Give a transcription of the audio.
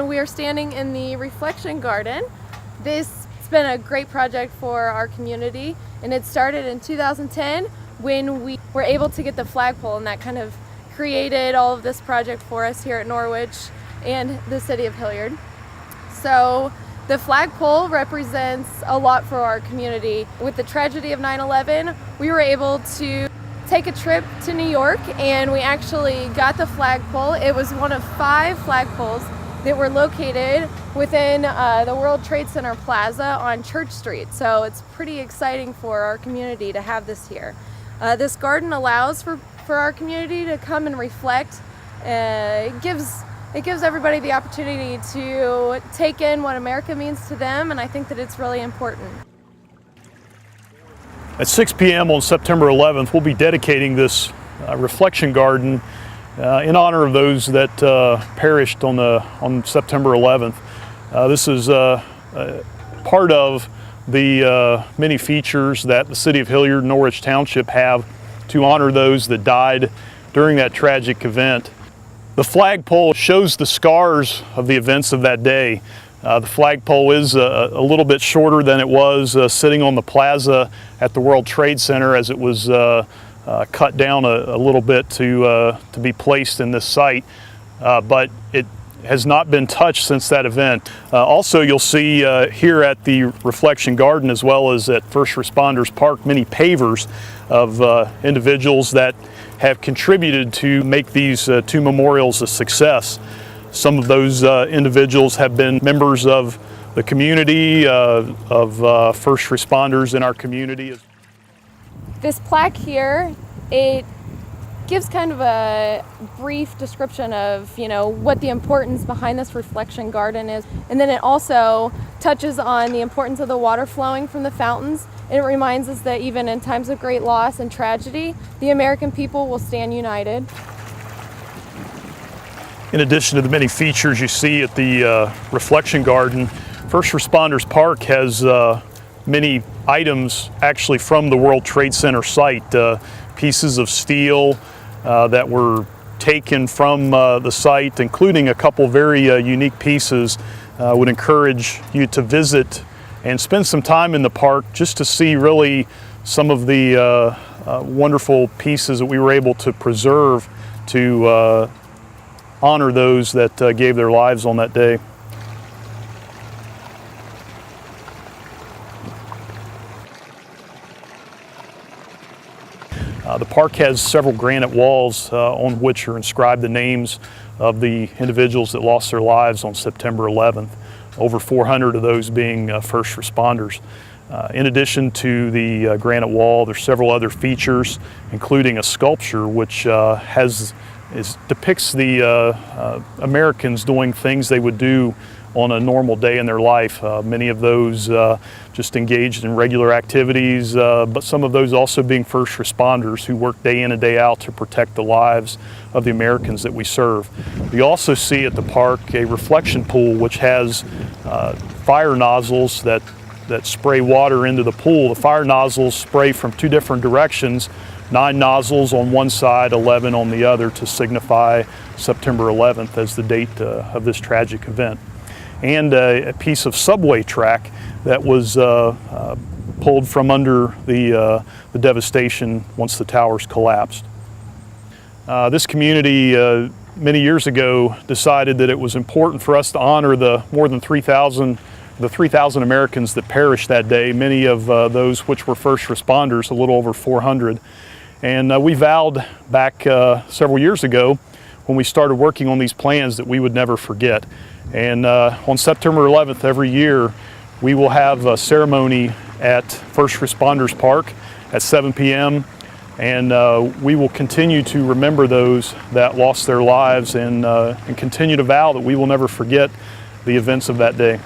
We are standing in the reflection garden. This has been a great project for our community, and it started in 2010 when we were able to get the flagpole, and that kind of created all of this project for us here at Norwich and the city of Hilliard. So the flagpole represents a lot for our community. With the tragedy of 9/11, we were able to take a trip to New York, and we actually got the flagpole. It was one of 5 flagpoles that were located within the World Trade Center Plaza on Church Street. So it's pretty exciting for our community to have this here. This garden allows for our community to come and reflect. It gives everybody the opportunity to take in what America means to them, and I think that it's really important. At 6 p.m. on September 11th, we'll be dedicating this reflection garden in honor of those that perished on September 11th. This is part of the many features that the city of Hilliard and Norwich Township have to honor those that died during that tragic event. The flagpole shows the scars of the events of that day. The flagpole is a little bit shorter than it was sitting on the plaza at the World Trade Center, as it was cut down a little bit to be placed in this site, but it has not been touched since that event. Also, you'll see here at the Reflection Garden, as well as at First Responders Park, many pavers of individuals that have contributed to make these 2 memorials a success. Some of those individuals have been members of the community, of first responders in our community. This plaque here, it gives kind of a brief description of, what the importance behind this reflection garden is. And then it also touches on the importance of the water flowing from the fountains. And it reminds us that even in times of great loss and tragedy, the American people will stand united. In addition to the many features you see at the Reflection Garden, First Responders Park has many items actually from the World Trade Center site, pieces of steel that were taken from the site, including a couple very unique pieces. Would encourage you to visit and spend some time in the park just to see really some of the wonderful pieces that we were able to preserve to honor those that gave their lives on that day. The park has several granite walls on which are inscribed the names of the individuals that lost their lives on September 11th, over 400 of those being first responders. In addition to the granite wall, there's several other features, including a sculpture which depicts the Americans doing things they would do on a normal day in their life. Many of those just engaged in regular activities, but some of those also being first responders who work day in and day out to protect the lives of the Americans that we serve. We also see at the park a reflection pool which has fire nozzles that spray water into the pool. The fire nozzles spray from 2 different directions, 9 nozzles on one side, 11 on the other, to signify September 11th as the date of this tragic event. And a piece of subway track that was pulled from under the devastation once the towers collapsed. This community many years ago decided that it was important for us to honor the more than 3,000 Americans that perished that day, many of those which were first responders, a little over 400. And we vowed back several years ago when we started working on these plans that we would never forget. And on September 11th every year, we will have a ceremony at First Responders Park at 7 p.m. And we will continue to remember those that lost their lives and continue to vow that we will never forget the events of that day.